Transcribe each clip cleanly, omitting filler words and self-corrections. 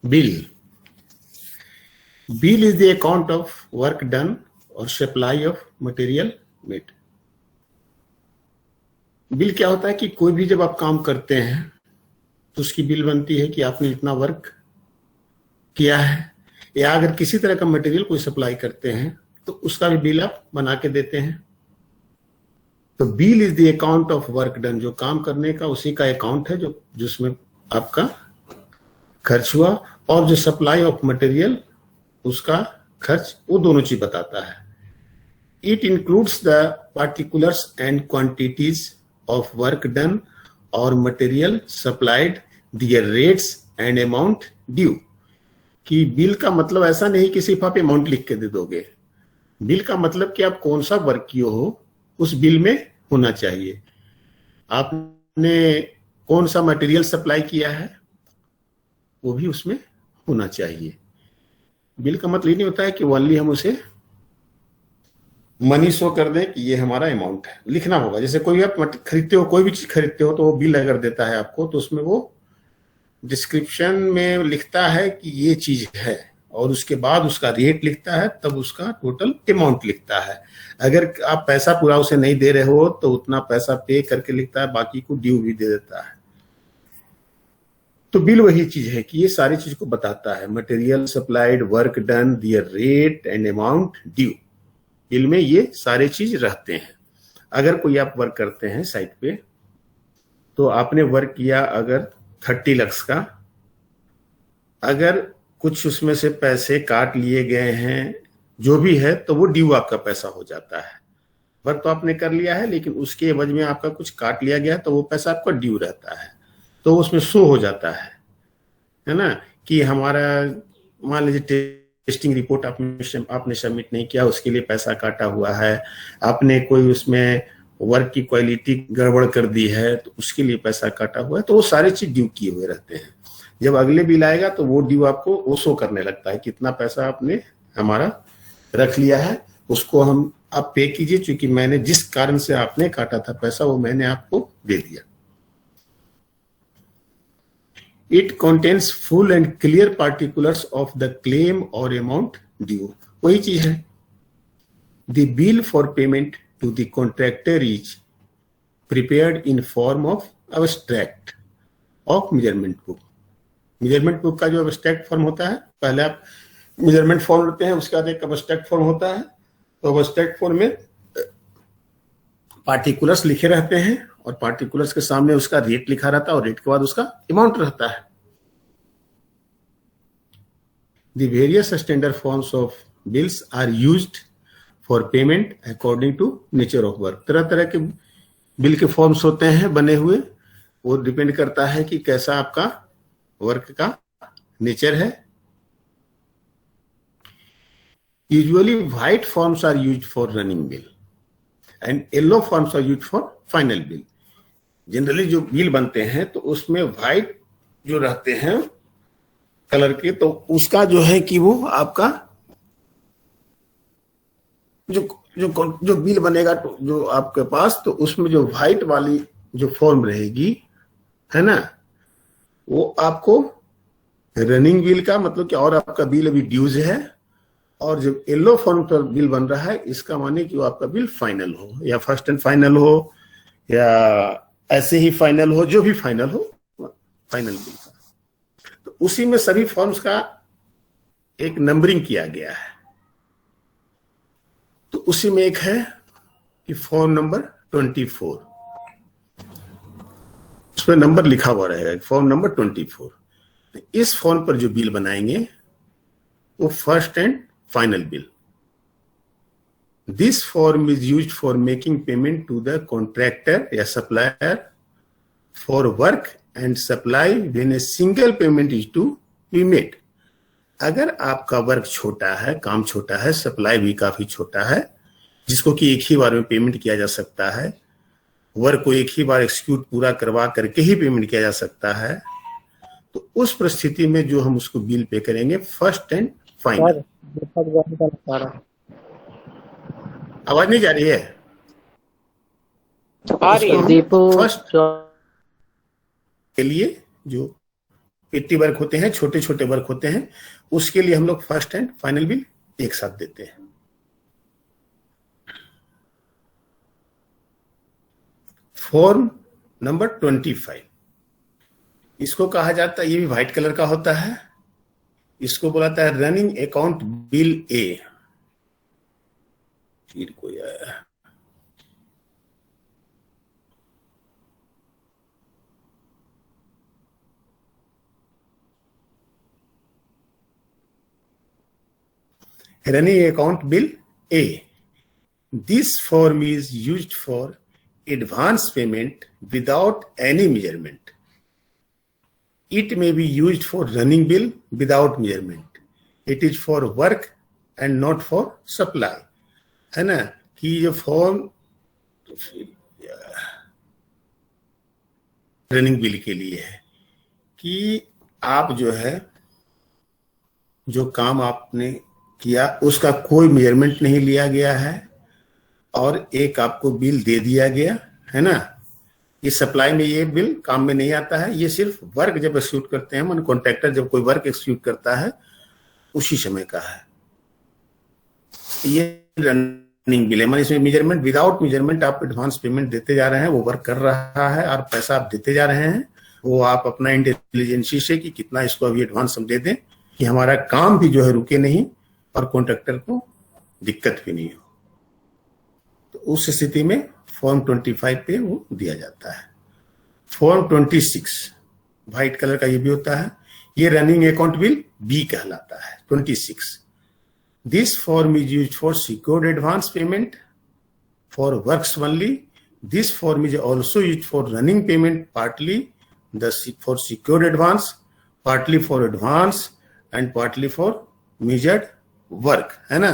Bill bill is the account of work done और supply of material made. Bill क्या होता है कि कोई भी जब आप काम करते हैं तो उसकी बिल बनती है कि आपने इतना वर्क किया है, या अगर किसी तरह का मटेरियल कोई सप्लाई करते हैं तो उसका भी बिल आप बना के देते हैं। तो bill is the account of work done, जो काम करने का उसी का अकाउंट है जो जिसमें आपका खर्च हुआ, और जो सप्लाई ऑफ मटेरियल उसका खर्च, वो दोनों चीज बताता है। It includes the particulars and quantities of work done और material supplied, their rates and amount due. कि बिल का मतलब ऐसा नहीं कि सिर्फ आप अमाउंट लिख के दे दोगे। बिल का मतलब कि आप कौन सा वर्क किए हो उस बिल में होना चाहिए। आपने कौन सा मटेरियल सप्लाई किया है वो भी उसमें होना चाहिए। बिल का मतलब ये नहीं होता है कि ओनली हम उसे मनी शो कर दें कि ये हमारा अमाउंट है, लिखना होगा। जैसे कोई आप खरीदते हो, कोई भी चीज खरीदते हो, तो वो बिल अगर देता है आपको तो उसमें वो डिस्क्रिप्शन में लिखता है कि ये चीज है, और उसके बाद उसका रेट लिखता है, तब उसका टोटल अमाउंट लिखता है। अगर आप पैसा पूरा उसे नहीं दे रहे हो तो उतना पैसा पे करके लिखता है, बाकी को ड्यू भी दे देता है। तो बिल वही चीज है कि ये सारी चीज को बताता है, material supplied, work done, their rate and amount due. Bill में ये सारे चीज रहते हैं। अगर कोई आप वर्क करते हैं साइट पे, तो आपने वर्क किया अगर 30 लाख का, अगर कुछ उसमें से पैसे काट लिए गए हैं जो भी है, तो वो ड्यू आपका पैसा हो जाता है। वर्क तो आपने कर लिया है लेकिन उसके एवज में आपका कुछ काट लिया गया, तो वो पैसा आपका ड्यू रहता है, तो उसमें शो हो जाता है ना। कि हमारा मान लीजिए टेस्टिंग रिपोर्ट आपने सबमिट नहीं किया, उसके लिए पैसा काटा हुआ है। आपने कोई उसमें वर्क की क्वालिटी गड़बड़ कर दी है तो उसके लिए पैसा काटा हुआ है, तो वो सारे चीज ड्यू किए हुए रहते हैं। जब अगले बिल आएगा तो वो ड्यू आपको वो शो करने लगता है, कितना पैसा आपने हमारा रख लिया है, उसको हम आप पे कीजिए, क्योंकि मैंने जिस कारण से आपने काटा था पैसा वो मैंने आपको दे दिया। It contains full and clear particulars of the claim or amount due. वही चीज है। The bill for payment to the contractor is prepared in form of abstract of measurement book. Measurement book का जो abstract फॉर्म होता है, पहले आप measurement form लेते हैं, उसके बाद एक abstract फॉर्म होता है। तो abstract फॉर्म में पार्टिकुलर्स लिखे रहते हैं और पार्टिकुलर्स के सामने उसका रेट लिखा रहता है और रेट के बाद उसका अमाउंट रहता है। The various standard forms of bills are used for payment according to nature of work. तरह तरह के बिल के फॉर्म्स होते हैं बने हुए, वो डिपेंड करता है कि कैसा आपका वर्क का नेचर है। Usually white forms are used for running bill and yellow forms are used for final bill. Generally जो बिल बनते हैं तो उसमें व्हाइट जो रहते हैं कलर के, तो उसका जो है कि वो आपका जो जो जो बिल बनेगा जो आपके पास, तो उसमें जो व्हाइट वाली जो फॉर्म रहेगी है ना, वो आपको रनिंग बिल का मतलब कि और आपका बिल अभी ड्यूज है। और जब येलो फॉर्म पर बिल बन रहा है, इसका माने कि वो आपका बिल फाइनल हो, या फर्स्ट एंड फाइनल हो, या ऐसे ही फाइनल हो, जो भी फाइनल हो, फाइनल बिल का। तो उसी में सभी फॉर्म्स का एक नंबरिंग किया गया है। तो उसी में एक है कि फॉर्म नंबर 24, उसमें नंबर लिखा हुआ रहेगा, फॉर्म नंबर 24। तो इस फॉर्म पर जो बिल बनाएंगे वो first and final bill. This form is used for making payment to the contractor या supplier for work and supply when a single payment is to be made. अगर आपका work छोटा है, काम छोटा है, सप्लाई भी काफी छोटा है, जिसको कि एक ही बार में पेमेंट किया जा सकता है, वर्क को एक ही बार एक्सिक्यूट पूरा करवा करके ही पेमेंट किया जा सकता है, तो उस परिस्थिति में जो हम उसको बिल पे करेंगे फर्स्ट एंड फाइनल। आवाज नहीं जा रही है? फर्स्ट के लिए जो पेटी वर्क होते हैं, छोटे छोटे वर्क होते हैं, उसके लिए हम लोग फर्स्ट एंड फाइनल बिल एक साथ देते हैं। फॉर्म नंबर 25, इसको कहा जाता है, ये भी व्हाइट कलर का होता है, इसको बोलाता है रनिंग अकाउंट बिल ए। फिर कोई आया, running account bill A. This form is used for advance payment without any measurement. It may be used for running bill without measurement. It is for work and not for supply. है ना, कि ये form running bill के लिए है कि आप जो है, जो काम आपने किया उसका कोई मेजरमेंट नहीं लिया गया है और एक आपको बिल दे दिया गया है ना। ये सप्लाई में ये बिल काम में नहीं आता है, ये सिर्फ वर्क जब एक्सिक्यूट करते हैं, मन कॉन्ट्रैक्टर जब कोई वर्क एक्सिक्यूट करता है उसी समय का है ये रनिंग बिल है। मतलब इसमें मेजरमेंट, विदाउट मेजरमेंट आप एडवांस पेमेंट देते जा रहे हैं, वो वर्क कर रहा है और पैसा आप देते जा रहे हैं, वो आप अपना इंटेलिजेंसी से कि कितना इसको अभी एडवांस हम दे दें कि हमारा काम भी जो है रुके नहीं और कॉन्ट्रैक्टर को दिक्कत भी नहीं हो। तो उस स्थिति में फॉर्म 25 पे वो दिया जाता है। फॉर्म 26 व्हाइट कलर का ये भी होता है, ये रनिंग अकाउंट बिल बी कहलाता है। 26, this form is used for secured advance payment for works only. This form is also used for running payment, partly for secured advance, partly for advance and partly for measured work. है ना,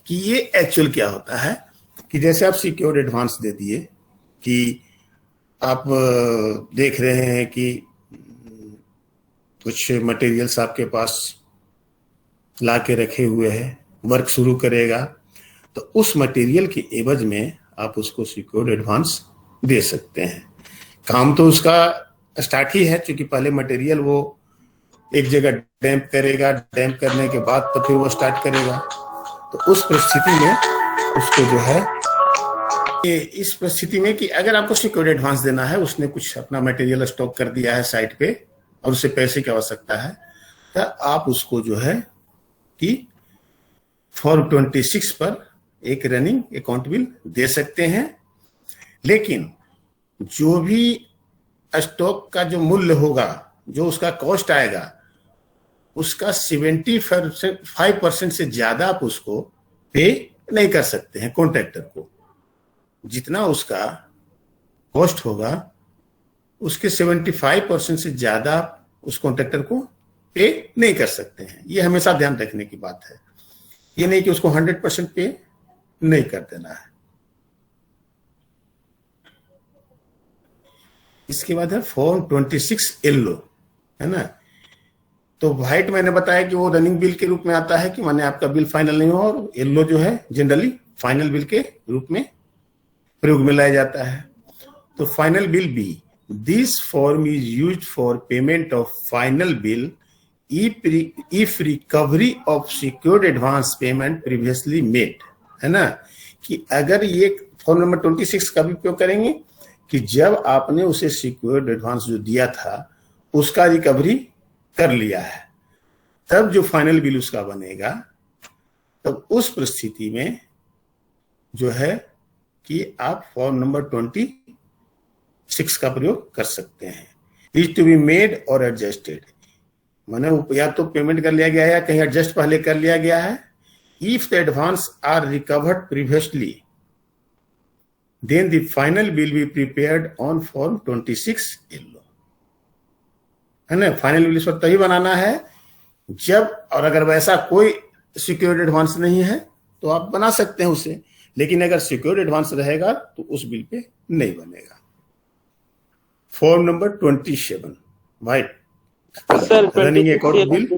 कि ये actual क्या होता है कि जैसे आप सिक्योर्ड एडवांस दे दिए कि आप देख रहे हैं कि कुछ मटेरियल्स आपके पास ला के रखे हुए हैं, वर्क शुरू करेगा, तो उस मटेरियल के एवज में आप उसको सिक्योर्ड एडवांस दे सकते हैं। काम तो उसका स्टार्ट ही है, क्योंकि पहले मटेरियल वो एक जगह डैम्प करेगा, डैम्प करने के बाद तो फिर वो स्टार्ट करेगा। तो उस परिस्थिति में उसको जो है, इस परिस्थिति में कि अगर आपको सिक्योर्ड एडवांस देना है, उसने कुछ अपना मटेरियल स्टॉक कर दिया है साइट पे और उसे पैसे की आवश्यकता है, तो आप उसको जो है कि फॉर्म 26 पर एक रनिंग अकाउंट बिल दे सकते हैं। लेकिन जो भी स्टॉक का जो मूल्य होगा, जो उसका कॉस्ट आएगा, उसका 75% से ज्यादा आप उसको पे नहीं कर सकते हैं कॉन्ट्रैक्टर को। जितना उसका कॉस्ट होगा उसके 75% से ज्यादा उस कॉन्ट्रैक्टर को पे नहीं कर सकते हैं। ये हमेशा ध्यान रखने की बात है, ये नहीं कि उसको 100% पे नहीं कर देना है। इसके बाद है फॉर्म 26 येलो, है ना। तो व्हाइट मैंने बताया कि वो रनिंग बिल के रूप में आता है कि माने आपका बिल फाइनल नहीं हो, और येलो जो है जनरली फाइनल बिल के रूप में प्रयोग में लाया जाता है। तो final bill B, this form is used for payment of final bill if recovery of secured advance payment previously made. है ना, कि अगर ये फॉर्म नंबर 26 का भी उपयोग करेंगे कि जब आपने उसे सिक्योर्ड एडवांस जो दिया था उसका रिकवरी कर लिया है, तब जो फाइनल बिल उसका बनेगा, तब उस परिस्थिति में जो है कि आप फॉर्म नंबर 26 का प्रयोग कर सकते हैं। इज टू बी मेड और एडजस्टेड, माने या तो पेमेंट कर लिया गया है या कहीं एडजस्ट पहले कर लिया गया है। If the advance are recovered previously, then the final bill be prepared on form 26 yellow. है ना, फाइनल बिल इस वक्त तभी बनाना है जब, और अगर वैसा कोई सिक्योर्ड एडवांस नहीं है तो आप बना सकते हैं उसे, लेकिन अगर सिक्योर्ड एडवांस रहेगा तो उस बिल पे नहीं बनेगा। Form number 27 white, running account bill.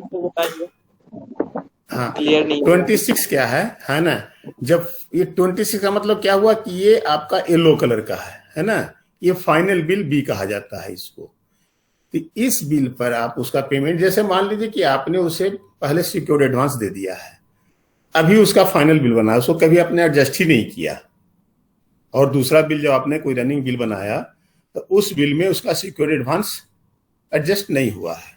हाँ, 26 क्या है ना, जब ये 26 का मतलब क्या हुआ कि ये आपका येलो कलर का है ना, ये फाइनल बिल बी कहा जाता है इसको। तो इस बिल पर आप उसका पेमेंट, जैसे मान लीजिए कि आपने उसे पहले सिक्योर्ड एडवांस दे दिया है, अभी उसका फाइनल बिल बना, उसको कभी आपने एडजस्ट ही नहीं किया, और दूसरा बिल जो आपने कोई रनिंग बिल बनाया तो उस बिल में उसका सिक्योर्ड एडवांस एडजस्ट नहीं हुआ है,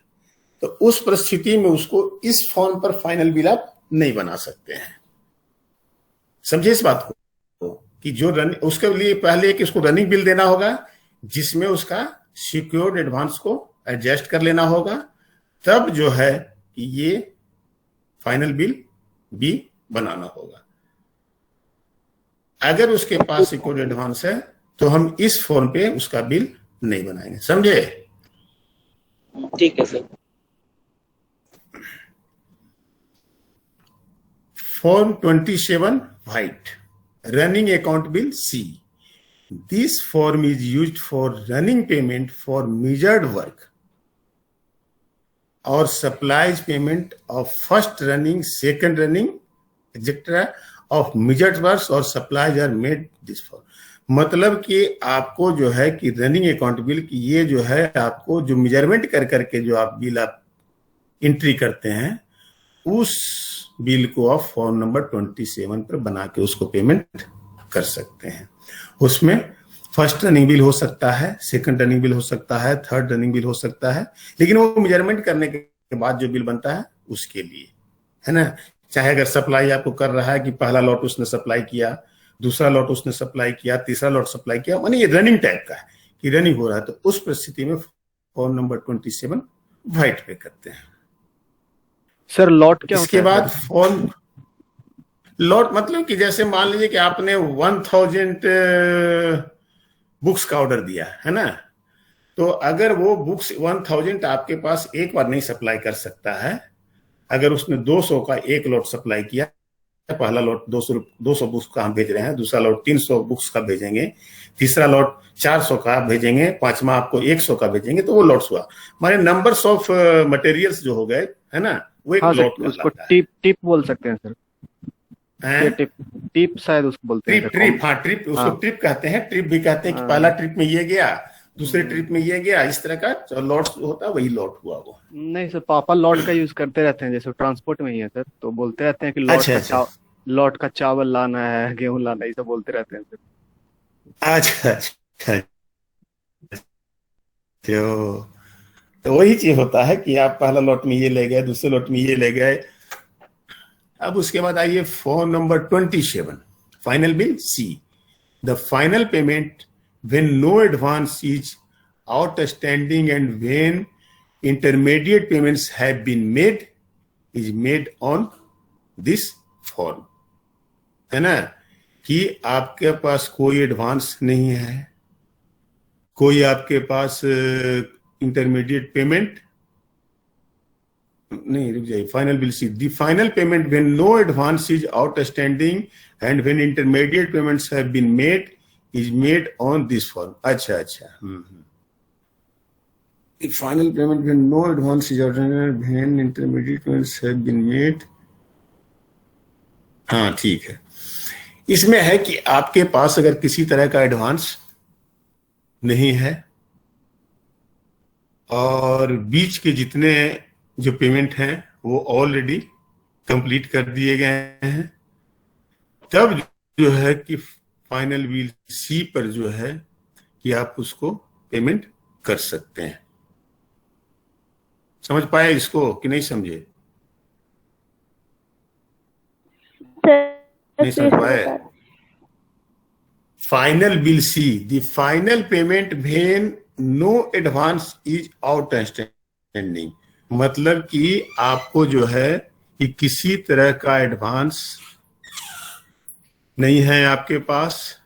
तो उस परिस्थिति में उसको इस फॉर्म पर फाइनल बिल आप नहीं बना सकते हैं। समझिए इस बात को कि जो उसके लिए पहले एक उसको रनिंग बिल देना होगा जिसमें उसका सिक्योर्ड एडवांस को एडजस्ट कर लेना होगा, तब जो है कि ये फाइनल बिल भी बनाना होगा। अगर उसके पास सिक्योर्ड एडवांस है तो हम इस फॉर्म पे उसका बिल नहीं बनाएंगे। समझे? ठीक है sir. Form 27 white, running account bill C. This form is used for running payment for measured work or supplies payment of first running, second running, etc. of measured works or supplies are made this for। मतलब कि आपको जो है कि running account bill की ये जो है आपको जो मेजरमेंट कर करके जो आप बिल आप एंट्री करते हैं उस बिल को आप फॉर्म नंबर 27 पर बना के उसको पेमेंट कर सकते हैं। उसमें फर्स्ट रनिंग बिल हो सकता है, सेकंड रनिंग बिल हो सकता है, थर्ड रनिंग बिल हो सकता है, लेकिन वो मेजरमेंट करने के बाद जो बिल बनता है उसके लिए, है ना। चाहे अगर सप्लाई आपको कर रहा है कि पहला लॉट उसने सप्लाई किया, दूसरा लॉट उसने सप्लाई किया, तीसरा लॉट सप्लाई किया, माने ये रनिंग टाइप का है कि रनिंग हो रहा है, तो उस परिस्थिति में फॉर्म नंबर 27 व्हाइट पे करते हैं। सर लॉट क्या इसके बाद फॉर्म लॉट मतलब कि जैसे मान लीजिए कि आपने 1000 बुक्स का ऑर्डर दिया है ना, तो अगर वो बुक्स 1000 आपके पास एक बार नहीं सप्लाई कर सकता है, अगर उसने 200 का एक लॉट सप्लाई किया, पहला लॉट 200 बुक्स का हम भेज रहे हैं, दूसरा लॉट 300 बुक्स का भेजेंगे, तीसरा लॉट 400 का भेजेंगे, पांचवा आपको 100 का भेजेंगे, तो वो लॉट्स हुआ, माने नंबर्स ऑफ मटेरियल्स जो हो गए, है ना, वो एक लॉट उसको टिप बोल सकते हैं सर। टिप शायद उसको बोलते हैं। ट्रिप उसको ट्रिप कहते हैं, ट्रिप भी कहते हैं कि पहला ट्रिप में ये गया, दूसरे ट्रिप में ये गया, इस तरह का लॉट होता है, वही लॉट हुआ वो। नहीं सर, पापा लॉट का यूज करते रहते हैं, जैसे ट्रांसपोर्ट में ही है सर, तो बोलते रहते हैं कि लॉट का चावल लाना है, गेहूं लाना है, ये सब बोलते रहते हैं सर। अच्छा तो वही चीज होता है कि आप पहला लॉट में ये ले गए, दूसरे लॉट में ये ले गए। अब उसके बाद आइए form number 27 final bill C. The final payment when no advance is outstanding and when intermediate payments have been made is made on this form, है ना, कि आपके पास कोई एडवांस नहीं है, कोई आपके पास इंटरमीडिएट पेमेंट नहीं, रुक जाइए, final bill C. The final payment when no advance is outstanding and when intermediate payments have been made is made on this form. अच्छा final payment when no advance is outstanding when intermediate payments have been made, हाँ ठीक है। इसमें है कि आपके पास अगर किसी तरह का एडवांस नहीं है और बीच के जितने जो पेमेंट हैं वो ऑलरेडी कंप्लीट कर दिए गए हैं, तब जो है कि फाइनल बिल सी पर जो है कि आप उसको पेमेंट कर सकते हैं। समझ पाए इसको कि नहीं समझे? नहीं समझ पाए? Final bill C, the final payment when no advance is outstanding, मतलब कि आपको जो है कि किसी तरह का एडवांस नहीं है आपके पास,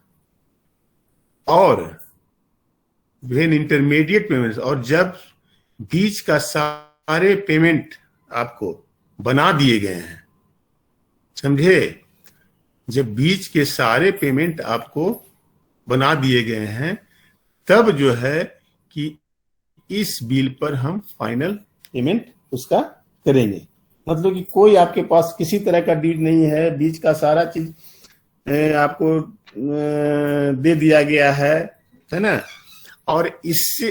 और व्हेन इंटरमीडिएट पेमेंट्स, और जब बीच का सारे पेमेंट आपको बना दिए गए हैं, समझे, जब बीच के सारे पेमेंट आपको बना दिए गए हैं, तब जो है कि इस बिल पर हम फाइनल पेमेंट उसका करेंगे। मतलब कि कोई आपके पास किसी तरह का डीड नहीं है, बीच का सारा चीज आपको दे दिया गया है ना, और इससे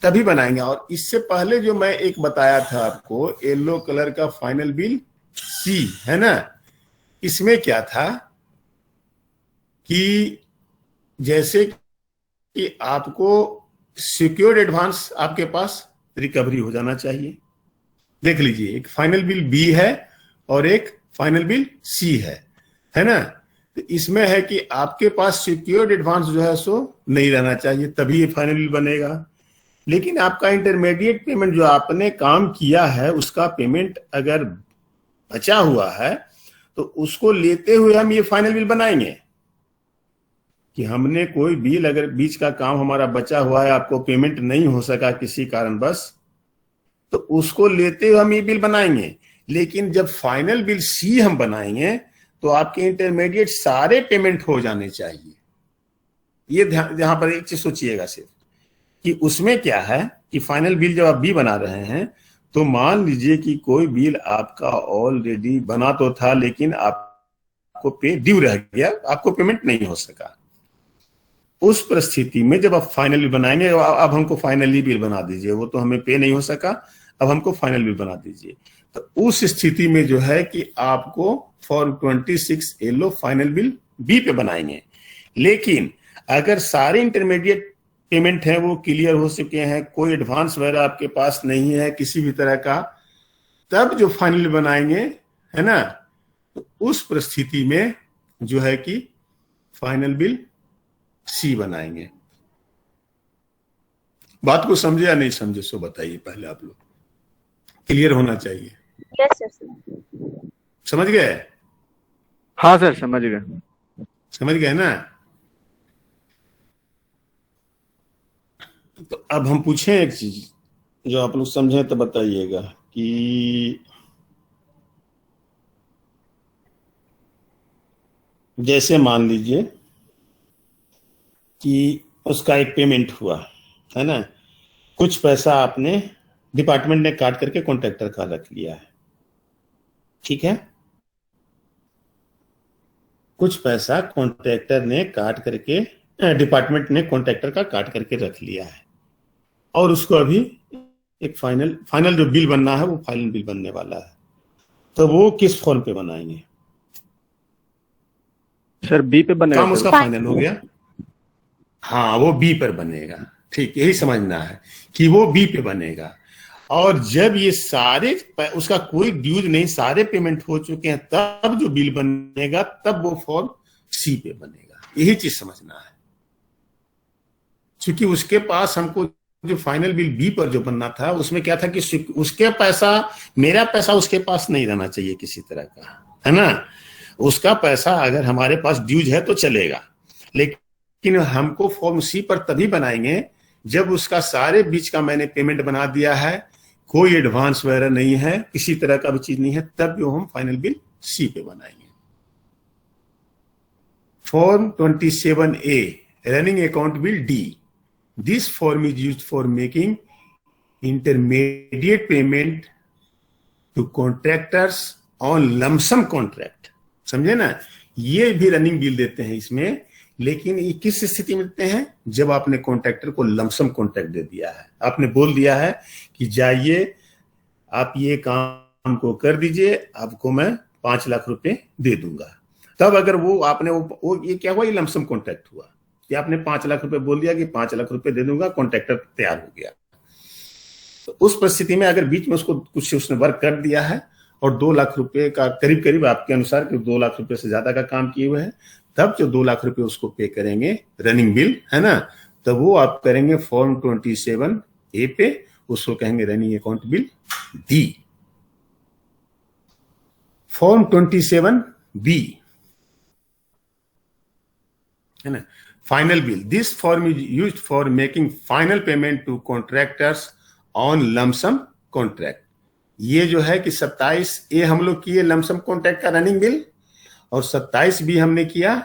तभी बनाएंगे। और इससे पहले जो मैं एक बताया था आपको, येलो कलर का फाइनल बिल सी, है ना, इसमें क्या था कि जैसे कि आपको सिक्योर्ड एडवांस आपके पास रिकवरी हो जाना चाहिए। देख लीजिए, एक फाइनल बिल बी है और एक फाइनल बिल सी है ना। तो इसमें है कि आपके पास सिक्योर्ड एडवांस जो है सो नहीं रहना चाहिए, तभी ये फाइनल बिल बनेगा। लेकिन आपका इंटरमीडिएट पेमेंट जो आपने काम किया है उसका पेमेंट अगर बचा हुआ है तो उसको लेते हुए हम ये फाइनल बिल बनाएंगे कि हमने कोई बिल, अगर बीच का काम हमारा बचा हुआ है, आपको पेमेंट नहीं हो सका किसी कारणवश, तो उसको लेते हुए हम ये बिल बनाएंगे। लेकिन जब फाइनल बिल सी हम बनाएंगे तो आपके इंटरमीडिएट सारे पेमेंट हो जाने चाहिए। ये यहां पर एक चीज सोचिएगा सिर्फ कि उसमें क्या है कि फाइनल बिल जब आप बी बना रहे हैं तो मान लीजिए कि कोई बिल आपका ऑलरेडी बना तो था लेकिन आपको पे ड्यू रह गया, आपको पेमेंट नहीं हो सका। उस परिस्थिति में जब आप फाइनल बिल बनाएंगे, अब हमको फाइनली बिल बना दीजिए, वो तो हमें पे नहीं हो सका, अब हमको फाइनल बिल बना दीजिए। तो उस स्थिति में जो है कि आपको form 26 yellow final bill B पे बनाएंगे। लेकिन अगर सारे इंटरमीडिएट पेमेंट है वो क्लियर हो चुके हैं, कोई एडवांस वगैरह आपके पास नहीं है किसी भी तरह का, तब जो फाइनल बनाएंगे, है ना, तो उस परिस्थिति में जो है कि फाइनल बिल सी बनाएंगे। बात को समझे या नहीं समझे सो बताइए, पहले आप लोग, क्लियर होना चाहिए। Yes sir. समझ गए? हाँ सर, समझ गए। समझ गए ना? तो अब हम पूछें एक चीज जो आप लोग समझे तो बताइएगा कि जैसे मान लीजिए कि उसका एक पेमेंट हुआ, है ना, कुछ पैसा आपने डिपार्टमेंट ने काट करके कॉन्ट्रैक्टर का रख लिया है, ठीक है, कुछ पैसा कॉन्ट्रैक्टर ने काट करके, डिपार्टमेंट ने कॉन्ट्रैक्टर का काट करके रख लिया है और उसको अभी एक फाइनल जो बिल बनना है वो फाइनल बिल बनने वाला है। तो वो किस फॉर्म पे बनाएंगे? सर बी पे बनेगा। काम उसका फाइनल हो गया, हाँ वो बी पर बनेगा, ठीक, यही समझना है कि वो बी पे बनेगा। और जब ये सारे, उसका कोई ड्यूज नहीं, सारे पेमेंट हो चुके हैं, तब जो बिल बनेगा तब वो फॉर्म सी पे बनेगा। यही चीज समझना है, क्योंकि उसके पास हमको जो फाइनल बिल बी पर जो बनना था उसमें क्या था कि उसके पैसा, मेरा पैसा उसके पास नहीं रहना चाहिए किसी तरह का, है ना। उसका पैसा अगर हमारे पास ड्यूज है तो चलेगा, लेकिन हमको फॉर्म सी पर तभी बनाएंगे जब उसका सारे बीच का मैंने पेमेंट बना दिया है, कोई एडवांस वगैरह नहीं है, किसी तरह का भी चीज नहीं है, तब जो हम फाइनल बिल सी पे बनाएंगे। Form 27A running account bill D, this form is used for making intermediate payment to contractors on lump sum contract. समझे ना, ये भी रनिंग बिल देते हैं इसमें, लेकिन ये किस स्थिति में देते हैं? जब आपने कॉन्ट्रैक्टर को लमसम कॉन्ट्रैक्ट दे दिया है, आपने बोल दिया है कि जाइए आप ये काम को कर दीजिए, आपको मैं 5 लाख रुपए दे दूंगा। तब अगर वो आपने वो ये क्या हुआ, ये लमसम कॉन्ट्रैक्ट हुआ कि आपने 5 लाख रुपए बोल दिया कि 5 लाख रुपए दे दूंगा, कॉन्ट्रैक्टर तैयार हो गया। तो उस परिस्थिति में अगर बीच में उसको कुछ उसने वर्क कर दिया है और 2 लाख रुपए का करीब आपके अनुसार कि 2 लाख रुपए से ज्यादा का काम किए हुए हैं, तब जो 2 लाख रुपए उसको पे करेंगे रनिंग बिल, है ना, तब वो आप करेंगे फॉर्म 27A पे, उसको कहेंगे running account bill D. Form 27B, है ना, final bill, this form is used for making final payment to contractors on lump sum contract. ये जो है कि 27A हम लोग किए लमसम कॉन्ट्रैक्ट का रनिंग बिल, और 27B हमने किया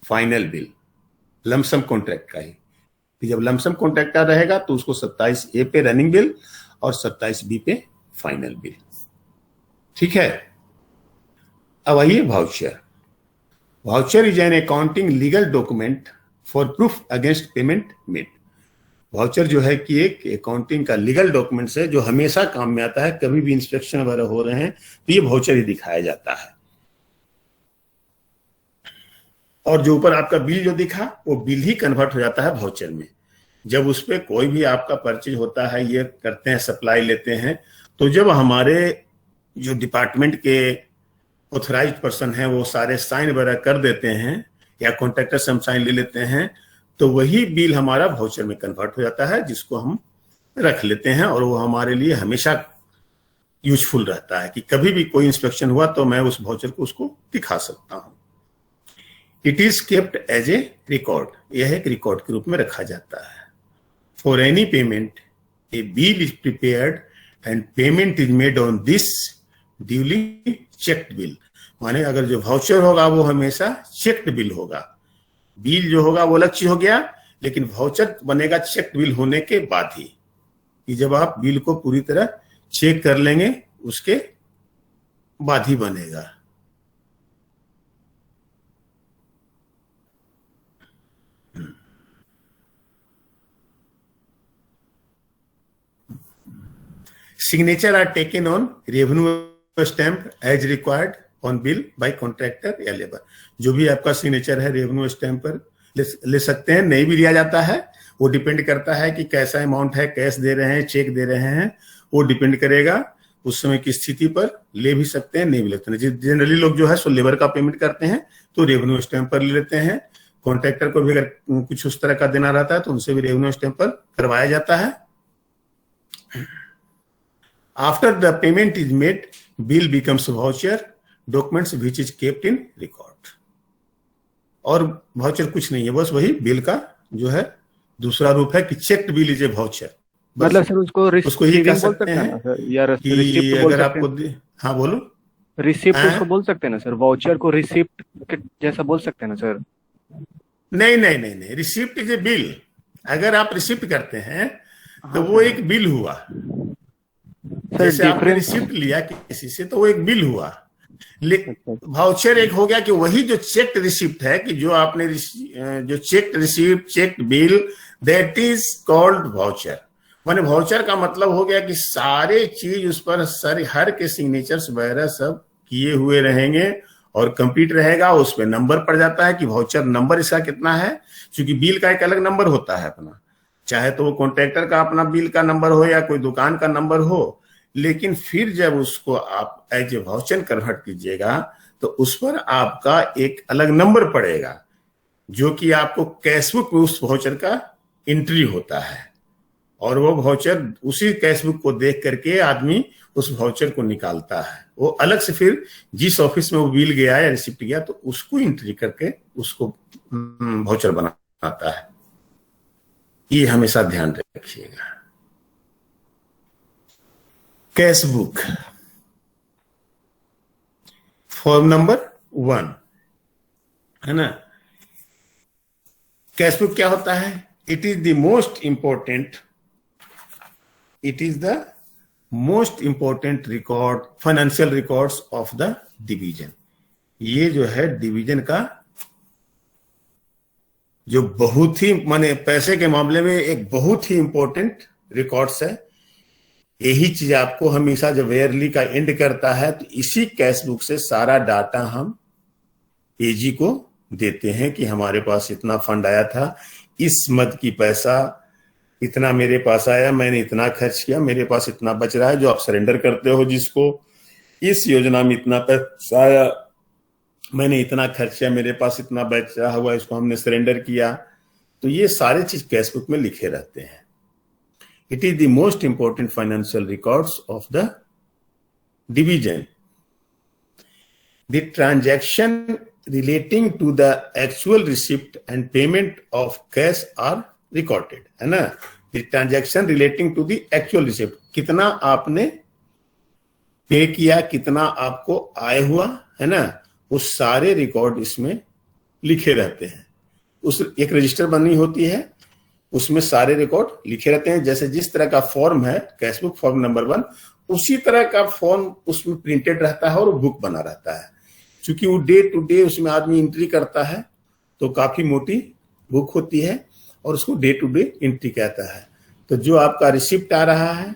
फाइनल बिल लमसम कॉन्ट्रैक्ट का ही। कि जब लमसम कॉन्ट्रैक्ट का रहेगा तो उसको 27A पे रनिंग बिल और 27B पे फाइनल बिल, ठीक है। अब आइए voucher. Voucher is an accounting legal document for proof against payment made. Voucher जो है कि एक अकाउंटिंग का लीगल डॉक्यूमेंट्स है जो हमेशा काम में आता है। कभी भी इंस्पेक्शन वगैरह हो रहे हैं तो ये वाउचर ही दिखाया जाता है। और जो ऊपर आपका बिल जो दिखा वो बिल ही कन्वर्ट हो जाता है वाउचर में। जब उस पर कोई भी आपका परचेज होता है, ये करते हैं, सप्लाई लेते हैं, तो जब हमारे जो डिपार्टमेंट के ऑथराइज्ड पर्सन हैं वो सारे साइन वगैरह कर देते हैं या कॉन्ट्रैक्टर से हम साइन ले लेते हैं, तो वही बिल हमारा वाउचर में कन्वर्ट हो जाता है, जिसको हम रख लेते हैं और वो हमारे लिए हमेशा यूजफुल रहता है कि कभी भी कोई इंस्पेक्शन हुआ तो मैं उस वाउचर को उसको दिखा सकता हूं। It is kept as a record, यह एक रिकॉर्ड के रूप में रखा जाता है। For any payment a bill is prepared and payment is made on this duly checked bill. माने अगर जो वाउचर होगा वो हमेशा चेक्ड बिल होगा। बिल जो होगा वो अलग चीज हो गया, लेकिन वाउचर बनेगा चेक बिल होने के बाद ही, कि जब आप बिल को पूरी तरह चेक कर लेंगे उसके बाद ही बनेगा। Signature are taken on revenue stamp as required on bill by contractor या लेबर। जो भी आपका सिग्नेचर है रेवेन्यू स्टैंप पर ले सकते हैं, नहीं भी लिया जाता है। वो डिपेंड करता है कि कैसा अमाउंट है, कैश दे रहे हैं, चेक दे रहे हैं, वो डिपेंड करेगा उस समय की स्थिति पर। ले भी सकते हैं, नहीं भी लेते हैं। जनरली लोग जो है सो लेबर का पेमेंट करते हैं तो रेवेन्यू स्टैंप पर ले लेते हैं। कॉन्ट्रैक्टर को भी अगर कुछ उस तरह का देना रहता है तो उनसे भी रेवेन्यू स्टैंप पर करवाया जाता है। After the payment is made bill becomes voucher documents which is kept in record. और वाउचर कुछ नहीं है, बस वही बिल का जो है दूसरा रूप है कि checked bill is a voucher. मतलब सर उसको ये कह सकते हैं या कि अगर आपको, हाँ बोलो, रिसिप्ट उसको बोल सकते हैं ना सर, वाउचर को रिसिप्ट जैसा बोल सकते हैं ना सर? नहीं नहीं नहीं नहीं, रिसिप्ट इज ए बिल। अगर आप रिसिप्ट करते हैं तो वो एक बिल हुआ। जैसे आपने रिसिप्ट लिया किसी से तो वो एक बिल हुआ। वाउचर एक हो गया कि वही जो चेक रिसिप्ट है, कि जो आपने जो check receipt, check bill, that is called voucher. माने वाउचर का मतलब हो गया कि सारे चीज उस पर हर के सिग्नेचर्स वगैरह सब किए हुए रहेंगे और कंप्लीट रहेगा। उस पर नंबर पड़ जाता है कि वाउचर नंबर इसका कितना है, क्योंकि बिल का एक अलग नंबर होता है अपना, चाहे तो वो कॉन्ट्रैक्टर का अपना बिल का नंबर हो या कोई दुकान का नंबर हो। लेकिन फिर जब उसको आप एज ए वाउचर कन्वर्ट कीजिएगा तो उस पर आपका एक अलग नंबर पड़ेगा, जो कि आपको कैशबुक में उस वाउचर का एंट्री होता है। और वो वाउचर उसी कैशबुक को देख करके आदमी उस वाउचर को निकालता है। वो अलग से फिर जिस ऑफिस में वो बिल गया या रिसिप्ट गया तो उसको एंट्री करके उसको वाउचर बनाता है। ये हमेशा ध्यान रखिएगा। कैशबुक फॉर्म नंबर 1 है ना। कैशबुक क्या होता है? It is the most important record, financial records of the division. ये जो है डिवीजन का जो बहुत ही माने पैसे के मामले में एक बहुत ही इंपॉर्टेंट रिकॉर्ड्स है। यही चीज आपको हमेशा जब ईयरली का एंड करता है तो इसी कैशबुक से सारा डाटा हम एजी को देते हैं कि हमारे पास इतना फंड आया था, इस मद की पैसा इतना मेरे पास आया, मैंने इतना खर्च किया, मेरे पास इतना बच रहा है, जो आप सरेंडर करते हो जिसको, इस योजना में इतना पैसा आया, मैंने इतना खर्च किया, मेरे पास इतना बचा हुआ, इसको हमने सरेंडर किया। तो ये सारे चीज कैशबुक में लिखे रहते हैं। It is the most important financial records of the division. The transaction relating to the actual receipt and payment of cash are recorded, है ना। The transaction relating to the actual receipt, कितना आपने पे किया, कितना आपको आय हुआ, है ना, वो सारे रिकॉर्ड इसमें लिखे रहते हैं। उस एक रजिस्टर बनी होती है, उसमें सारे रिकॉर्ड लिखे रहते हैं। जैसे जिस तरह का फॉर्म है कैशबुक फॉर्म नंबर 1, उसी तरह का फॉर्म उसमें प्रिंटेड रहता है और बुक बना रहता है। क्योंकि वो डे टू डे उसमें आदमी एंट्री करता है तो काफी मोटी बुक होती है और उसको डे टू डे एंट्री कहता है। तो जो आपका रिसिप्ट आ रहा है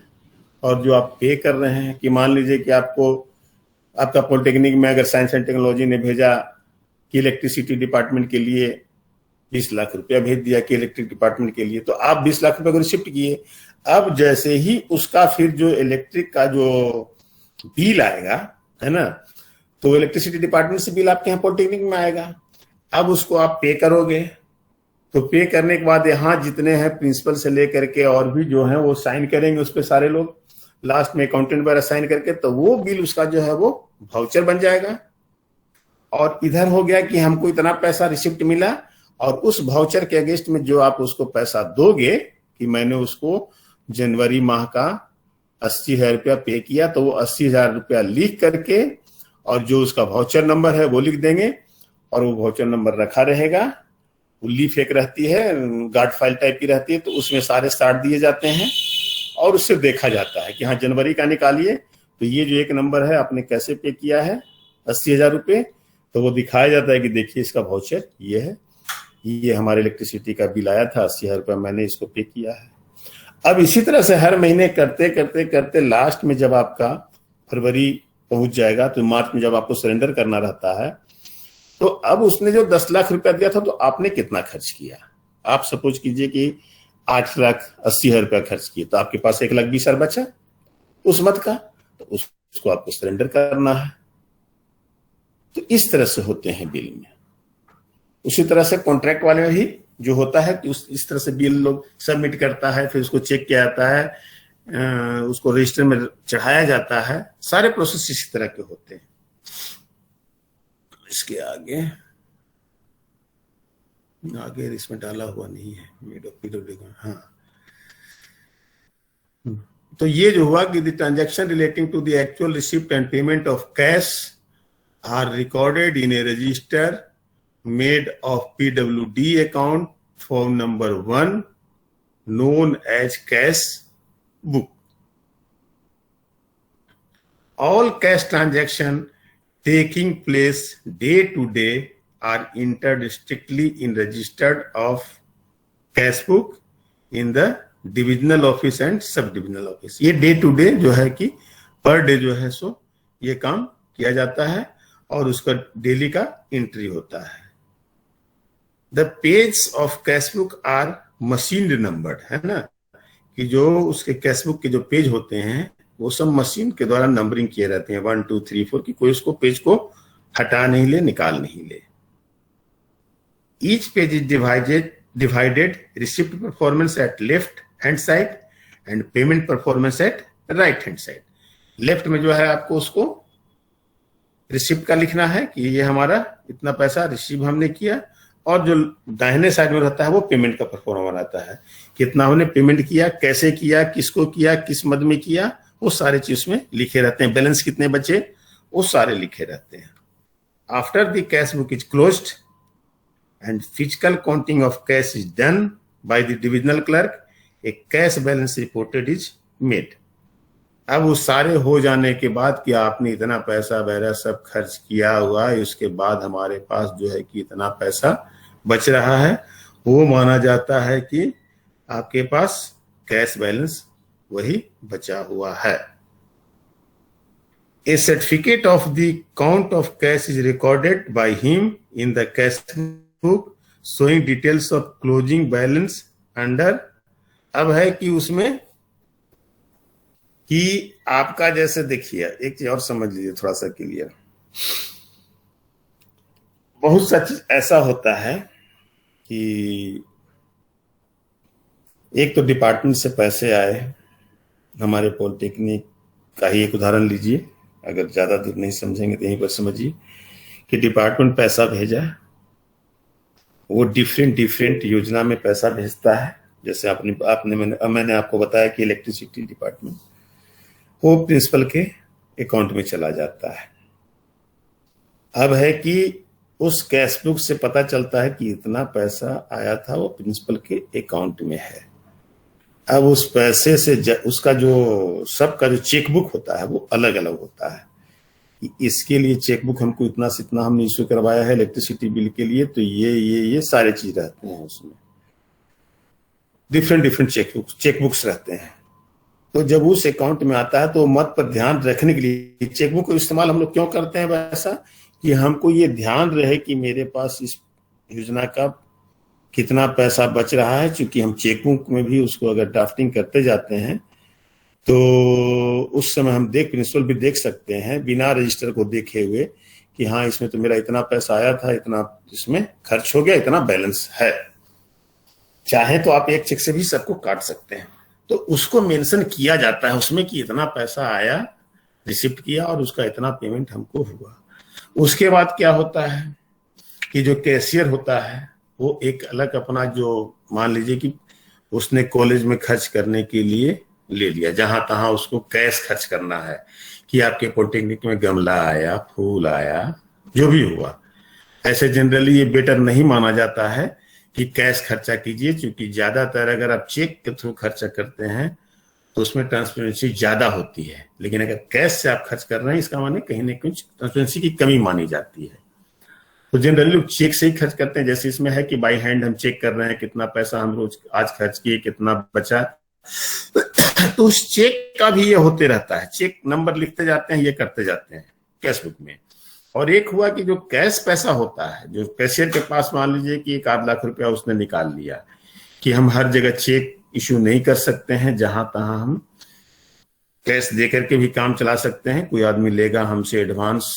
और जो आप पे कर रहे हैं, कि मान लीजिए कि आपका पॉलिटेक्निक में अगर साइंस एंड टेक्नोलॉजी ने भेजा कि इलेक्ट्रिसिटी डिपार्टमेंट के लिए 20 लाख रुपया भेज दिया कि इलेक्ट्रिक डिपार्टमेंट के लिए, तो आप 20 लाख रुपए को रिसिप्ट किए। अब जैसे ही उसका फिर जो इलेक्ट्रिक का जो बिल आएगा, है ना, तो इलेक्ट्रिसिटी डिपार्टमेंट से बिल आपके यहाँ पॉलिटेक्निक में आएगा। अब उसको आप पे करोगे, तो पे करने के बाद यहाँ जितने हैं प्रिंसिपल से लेकर के और भी जो है वो साइन करेंगे उस पर सारे लोग, लास्ट में अकाउंटेंट वगैरह साइन करके, तो वो बिल उसका जो है वो वाउचर बन जाएगा। और इधर हो गया कि हमको इतना पैसा रिसिप्ट मिला, और उस वाउचर के अगेंस्ट में जो आप उसको पैसा दोगे कि मैंने उसको जनवरी माह का 80,000 रुपया पे किया, तो वो 80,000 रुपया लिख करके और जो उसका वाउचर नंबर है वो लिख देंगे, और वो वाउचर नंबर रखा रहेगा। वो लीफ एक रहती है, गार्ड फाइल टाइप की रहती है, तो उसमें सारे स्टार्ट दिए जाते हैं और उससे देखा जाता है कि हाँ जनवरी का निकालिए, तो ये जो एक नंबर है आपने कैसे पे किया है 80,000 रुपये, तो वो दिखाया जाता है कि देखिए इसका वाउचर ये है, ये हमारे इलेक्ट्रिसिटी का बिल आया था 80,000 रुपया, मैंने इसको पे किया है। अब इसी तरह से हर महीने करते करते करते लास्ट में जब आपका फरवरी पहुंच जाएगा, तो मार्च में जब आपको सरेंडर करना रहता है, तो अब उसने जो 10 लाख रुपया दिया था, तो आपने कितना खर्च किया। आप सपोज कीजिए कि 8,80,000 रुपया खर्च किए, तो आपके पास 1,20,000 बचा उस मद का, तो उसको आपको सरेंडर करना है। तो इस तरह से होते हैं बिल में। उसी तरह से कॉन्ट्रैक्ट वाले में भी जो होता है कि इस तरह से बिल लोग सबमिट करता है, फिर उसको चेक किया जाता है, उसको रजिस्टर में चढ़ाया जाता है। सारे प्रोसेस इसी तरह के होते हैं। इसके आगे इसमें डाला हुआ नहीं है हाँ। तो ये जो हुआ कि the transaction relating to the actual receipt and payment of cash are recorded in a register made of PWD account form number 1 known as cash book. All cash transaction taking place day to day are entered strictly in registered of cash book in the divisional office and sub divisional office. ये day to day जो है कि per day जो है सो ये काम किया जाता है और उसका डेली का एंट्री होता है। The page of cash book are machine numbered, है ना, कि जो उसके कैश बुक के जो पेज होते हैं वो सब मशीन के द्वारा नंबरिंग किए रहते हैं 1 2 3 4, कि कोई उसको पेज को हटा नहीं ले, निकाल नहीं ले। Each page is divided receipt performance at left hand side and payment performance at right hand side. Left में जो है आपको उसको रिसिप्ट का लिखना है कि ये हमारा इतना पैसा रिसीव हमने किया, और जो दाहिने साइड में रहता है वो पेमेंट का परफॉर्मा बनाता है, कितना हमने पेमेंट किया, कैसे किया, किसको किया, किस मद में किया, वो सारे चीज में लिखे रहते हैं। बैलेंस कितने बचे वो सारे लिखे रहते हैं। After the cash book is closed end physical counting of cash is done by the divisional clerk, A cash balance reported is made. अब वो सारे हो जाने के बाद कि आपने इतना पैसा वगैरह सब खर्च किया हुआ है, उसके बाद हमारे पास जो है कि इतना पैसा बच रहा है, वो माना जाता है कि आपके पास कैश बैलेंस वही बचा हुआ है। A certificate of the count of cash is recorded by him in the cash book showing details of closing balance under. अब है कि उसमें कि आपका जैसे देखिए, एक चीज और समझ लीजिए थोड़ा सा क्लियर। बहुत सा चीज ऐसा होता है कि एक तो डिपार्टमेंट से पैसे आए, हमारे पॉलिटेक्निक का ही एक उदाहरण लीजिए, अगर ज्यादा दूर नहीं समझेंगे तो यहीं पर समझिए कि डिपार्टमेंट पैसा भेजा, वो डिफरेंट योजना में पैसा भेजता है। जैसे मैंने आपको बताया कि इलेक्ट्रिसिटी डिपार्टमेंट वो प्रिंसिपल के अकाउंट में चला जाता है। अब है कि उस कैश बुक से पता चलता है कि इतना पैसा आया था वो प्रिंसिपल के अकाउंट में है। अब उस पैसे से उसका जो सबका जो चेकबुक होता है वो अलग अलग होता है कि इसके लिए चेकबुक हमको इतना से इतना हमने इश्यू करवाया है इलेक्ट्रिसिटी बिल के लिए, तो ये सारे चीज रहते हैं उसमें। डिफरेंट डिफरेंट चेकबुक्स रहते हैं। तो जब उस अकाउंट में आता है तो मत पर ध्यान रखने के लिए चेकबुक का इस्तेमाल हम लोग क्यों करते हैं वैसा, कि हमको ये ध्यान रहे कि मेरे पास इस योजना का कितना पैसा बच रहा है। चूंकि हम चेकबुक में भी उसको अगर ड्राफ्टिंग करते जाते हैं तो उस समय हम प्रिंसिपल भी देख सकते हैं बिना रजिस्टर को देखे हुए कि हाँ इसमें तो मेरा इतना पैसा आया था, इतना इसमें खर्च हो गया, इतना बैलेंस है। चाहे तो आप एक चेक से भी सबको काट सकते हैं, तो उसको मेंशन किया जाता है उसमें कि इतना पैसा आया, रिसिप्ट किया और उसका इतना पेमेंट हमको हुआ। उसके बाद क्या होता है कि जो कैशियर होता है वो एक अलग अपना, जो मान लीजिए कि उसने कॉलेज में खर्च करने के लिए ले लिया, जहां तहां उसको कैश खर्च करना है कि आपके पॉलिटेक्निक में गमला आया, फूल आया, जो भी हुआ। ऐसे जनरली ये बेटर नहीं माना जाता है कि कैश खर्चा कीजिए, क्योंकि ज्यादातर अगर आप चेक के थ्रू खर्चा करते हैं तो उसमें ट्रांसपेरेंसी ज्यादा होती है। लेकिन अगर कैश से आप खर्च कर रहे हैं इसका माने कहीं ना कहीं ट्रांसपेरेंसी की कमी मानी जाती है। तो जनरली लोग चेक से ही खर्च करते हैं। जैसे इसमें है कि बाई हैंड हम चेक कर रहे हैं कितना पैसा हम रोज आज खर्च किए, कितना बचा, तो उस चेक का भी ये होते रहता है, चेक नंबर लिखते जाते हैं, ये करते जाते हैं कैशबुक में। और एक हुआ कि जो कैश पैसा होता है, जो कैशियर के पास मान लीजिए कि 1-8 लाख रुपया उसने निकाल लिया, कि हम हर जगह चेक इश्यू नहीं कर सकते हैं, जहां तहां हम कैश दे करके भी काम चला सकते हैं। कोई आदमी लेगा हमसे एडवांस,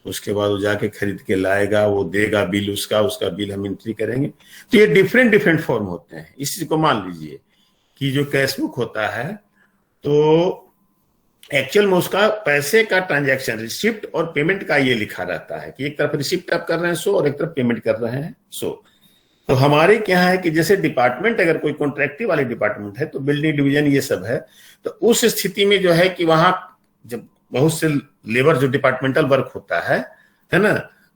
उसके बाद वो जाके खरीद के लाएगा, वो देगा बिल, उसका बिल हम एंट्री करेंगे। तो ये डिफरेंट डिफरेंट फॉर्म होते हैं। इस चीज को मान लीजिए कि जो कैशबुक होता है तो एक्चुअल में उसका पैसे का ट्रांजैक्शन, रिसिप्ट और पेमेंट का ये लिखा रहता है कि एक तरफ रिसिप्ट आप कर रहे हैं 100 और एक तरफ पेमेंट कर रहे हैं 100। तो हमारे क्या है कि जैसे डिपार्टमेंट, अगर कोई कॉन्ट्रैक्टिव वाली डिपार्टमेंट है तो बिल्डिंग डिवीजन ये सब है, तो उस स्थिति में जो है कि वहां जब बहुत से लेबर जो डिपार्टमेंटल वर्क होता है ना,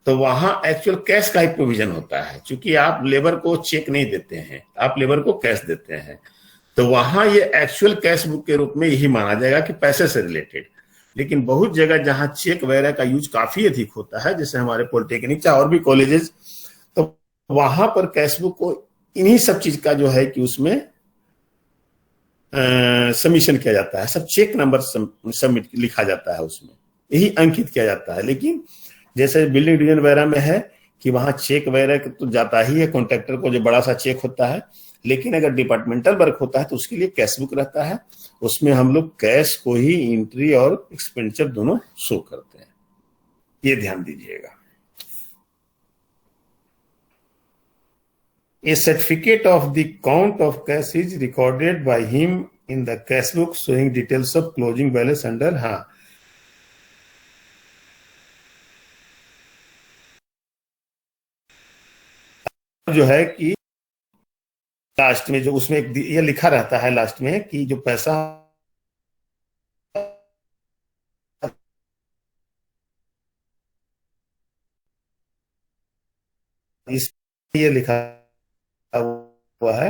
तो वहां एक्चुअल कैश का ही प्रोविजन होता है। क्योंकि आप लेबर को चेक नहीं देते हैं, आप लेबर को कैश देते हैं, तो वहां ये एक्चुअल कैश बुक के रूप में यही माना जाएगा कि पैसे से रिलेटेड। लेकिन बहुत जगह जहां चेक वगैरह का यूज काफी अधिक होता है, जैसे हमारे पॉलिटेक्निक और भी कॉलेजेस, तो वहां पर कैश बुक को इन्हीं सब चीज का जो है कि उसमें सबमिशन किया जाता है, सब चेक नंबर सबमिट लिखा जाता है, उसमें यही अंकित किया जाता है। लेकिन जैसे बिल्डिंग डिवीजन वगैरह में है कि वहां चेक वगैरह तो जाता ही है कॉन्ट्रैक्टर को, जो बड़ा सा चेक होता है। लेकिन अगर डिपार्टमेंटल वर्क होता है तो उसके लिए कैश बुक रहता है, उसमें हम लोग कैश को ही एंट्री और एक्सपेंडिचर दोनों शो करते हैं। ये ध्यान दीजिएगा। A certificate of the count of cash is recorded by him in the cash book showing details of closing balance under जो है कि लास्ट में जो उसमें ये लिखा रहता है लास्ट में कि जो पैसा इस ये लिखा हुआ है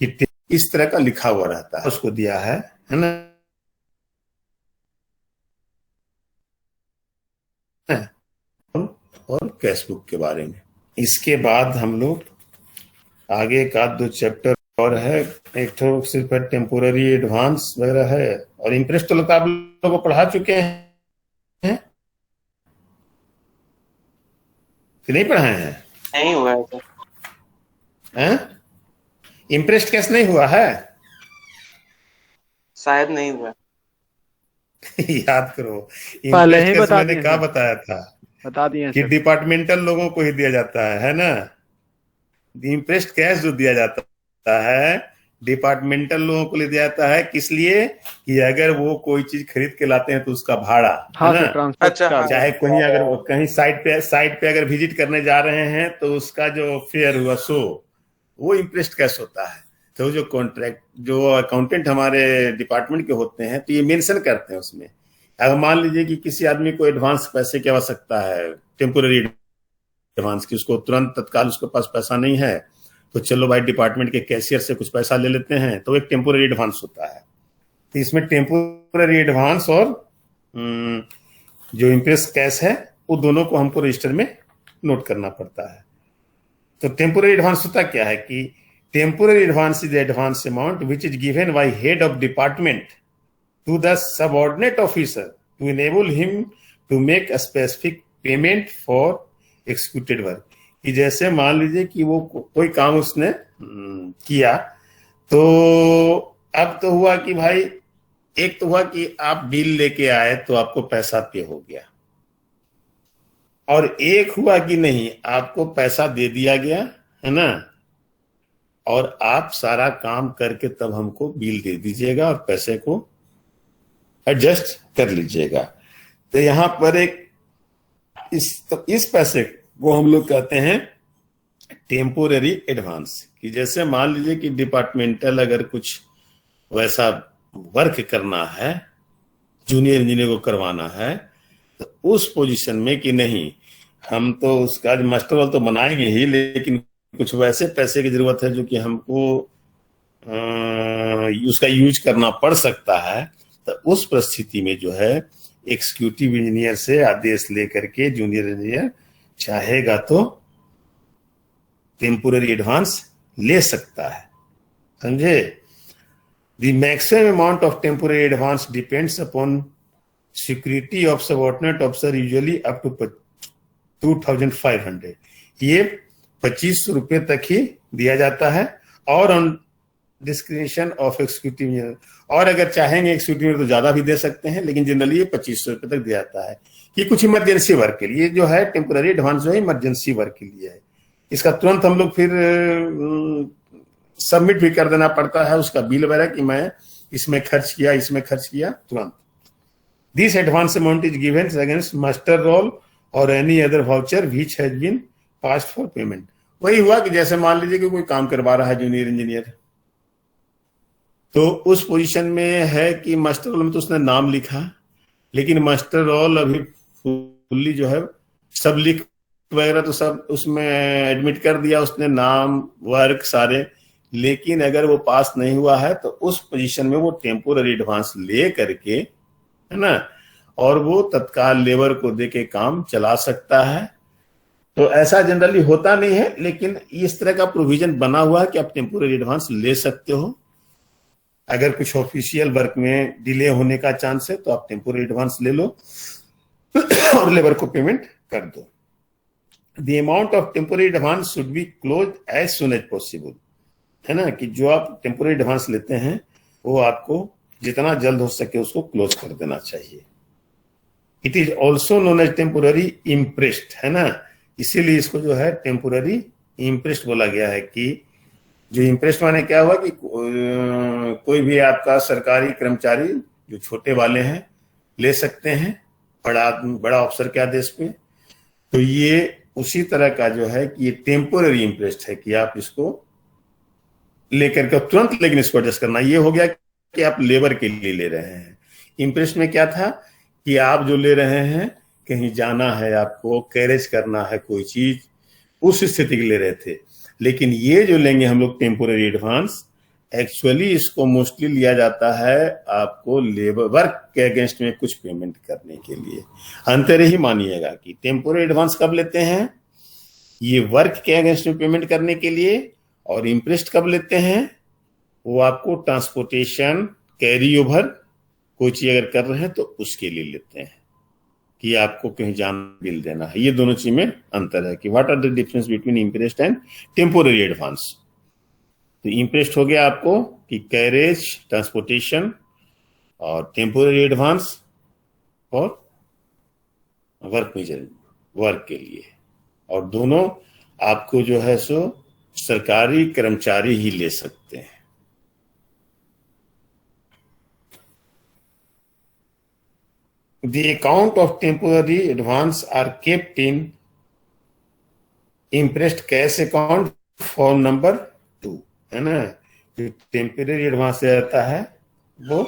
कि इस तरह का लिखा हुआ रहता है, उसको दिया है ना। और कैश बुक के बारे में इसके बाद हम लोग आगे एक आध दो चैप्टर और है। एक तो सिर्फ टेम्पोररी एडवांस वगैरह है, और इंटरेस्ट तो आप लोगों को पढ़ा चुके हैं कि नहीं पढ़ाए हैं? नहीं हुआ है। इंटरेस्ट कैसे नहीं हुआ है? शायद नहीं हुआ। याद करो, पहले ही बता मैंने क्या बताया था, बता दिए कि डिपार्टमेंटल लोगों को ही दिया जाता है ना। इंटरेस्ट कैश जो दिया जाता है डिपार्टमेंटल लोगों को ले दिया जाता है, किस लिए कि अगर वो कोई चीज खरीद के लाते हैं तो उसका भाड़ा, हाँ, है ना। अच्छा, चाहे कहीं अगर वो कहीं साइट पे अगर विजिट करने जा रहे हैं तो उसका जो फेयर हुआ सो वो इंटरेस्ट कैश होता है। तो जो कॉन्ट्रैक्ट जो अकाउंटेंट हमारे डिपार्टमेंट के होते हैं तो ये मेंशन करते हैं उसमें। अगर मान लीजिए कि किसी आदमी को एडवांस पैसे की आवश्यकता है, टेम्पोररी एडवांस की, उसको तुरंत तत्काल उसके पास पैसा नहीं है, तो चलो भाई डिपार्टमेंट के कैशियर से कुछ पैसा ले लेते हैं, तो एक टेम्पोररी एडवांस होता है। तो इसमें टेम्पोररी एडवांस और जो इंटरेस्ट कैश है वो दोनों को हमको रजिस्टर में नोट करना पड़ता है। तो टेम्पोररी एडवांस होता क्या है कि temporary advance is advance amount which is given by head of department to the subordinate officer to enable him to make a specific payment for executed work. कि जैसे मान लीजिए कि वो कोई काम उसने किया, तो अब तो हुआ कि भाई, एक तो हुआ कि आप बिल लेके आए तो आपको पैसा पे हो गया, और एक हुआ कि नहीं, आपको पैसा दे दिया गया है ना, और आप सारा काम करके तब हमको बिल दे दीजिएगा और पैसे को एडजस्ट कर लीजिएगा। तो यहां पर एक इस पैसे को हम लोग कहते हैं टेम्पोररी एडवांस। कि जैसे मान लीजिए कि डिपार्टमेंटल अगर कुछ वैसा वर्क करना है, जूनियर इंजीनियर को करवाना है, तो उस पोजीशन में कि नहीं, हम तो उसका मास्टर रोल तो बनाएंगे ही, लेकिन कुछ वैसे पैसे की जरूरत है जो कि हमको उसका यूज करना पड़ सकता है, तो उस परिस्थिति में जो है एग्जीक्यूटिव इंजीनियर से आदेश लेकर के जूनियर इंजीनियर चाहेगा तो टेम्पोररी एडवांस ले सकता है, समझे। The maximum amount of temporary advance depends upon security of subordinate officer, usually up to 2500। ये 2500 रुपए तक ही दिया जाता है, और on description of executive engineer, और अगर चाहेंगे एग्जीक्यूटिव तो ज्यादा भी दे सकते हैं, लेकिन जनरली ये 2500 रुपए तक दिया जाता है। कि कुछ इमरजेंसी वर्क के लिए जो है टेम्पोररी एडवांस जो है इमरजेंसी वर्क के लिए है, इसका तुरंत हम लोग फिर सबमिट भी कर देना पड़ता है उसका बिल वगैरह कि मैं इसमें खर्च किया, इसमें खर्च किया तुरंत। This advance amount is given against master roll और any other voucher which has been passed for payment. वही हुआ कि जैसे मान लीजिए कि कोई काम करवा रहा है जूनियर इंजीनियर, तो उस पोजीशन में है कि मास्टर रोल में तो उसने नाम लिखा, लेकिन मास्टर रोल अभी फुल्ली जो है सब लिख वगैरह तो सब उसमें एडमिट कर दिया उसने, नाम वर्क सारे, लेकिन अगर वो पास नहीं हुआ है तो उस पोजीशन में वो टेम्पोररी एडवांस ले करके, है ना, और वो तत्काल लेबर को देके काम चला सकता है। तो ऐसा जनरली होता नहीं है, लेकिन इस तरह का प्रोविजन बना हुआ है कि आप टेम्पोररी एडवांस ले सकते हो। अगर कुछ ऑफिशियल वर्क में डिले होने का चांस है तो आप टेम्पोररी एडवांस ले लो और लेबर को पेमेंट कर दो। The amount of temporary advance should be close as soon as possible, है ना, कि जो आप टेम्पोररी एडवांस लेते हैं वो आपको जितना जल्द हो सके उसको क्लोज कर देना चाहिए। It is also known as temporary imprest, है ना, इसीलिए इसको जो है टेम्पोररी इम्प्रेस्ड बोला गया है। कि जो इम्प्रेस्ड माने क्या हुआ कि कोई भी आपका सरकारी कर्मचारी जो छोटे वाले हैं ले सकते हैं बड़ा अफसर के आदेश पे, तो ये उसी तरह का जो है कि ये टेम्पोररी इम्प्रेस्ड है कि आप इसको लेकर के तुरंत, लेकिन इसको एडजस्ट करना। ये हो गया कि आप लेबर के लिए ले रहे हैं। इम्प्रेस्ड में क्या था कि आप जो ले रहे हैं कहीं जाना है, आपको कैरेज करना है कोई चीज, उस स्थिति के ले रहे थे। लेकिन ये जो लेंगे हम लोग टेम्पोररी एडवांस, एक्चुअली इसको मोस्टली लिया जाता है आपको लेबर वर्क के अगेंस्ट में कुछ पेमेंट करने के लिए। अंतर ही मानिएगा कि टेम्पोररी एडवांस कब लेते हैं, ये वर्क के अगेंस्ट में पेमेंट करने के लिए, और इम्प्रेस्ड कब लेते हैं, वो आपको ट्रांसपोर्टेशन कैरी ओवर कोई चीज अगर कर रहे हैं तो उसके लिए लेते हैं कि आपको कहीं जाना बिल देना है। ये दोनों चीज में अंतर है कि what are the difference between imprest and temporary advance. तो इम्प्रेस्ड हो गया आपको कि कैरेज ट्रांसपोर्टेशन, और टेम्पोररी एडवांस और वर्क के लिए, और दोनों आपको जो है सो सरकारी कर्मचारी ही ले सकते हैं। The account of temporary advance are kept in impressed cash account form number 2, है ना। जो टेम्पररी एडवांस रहता है वो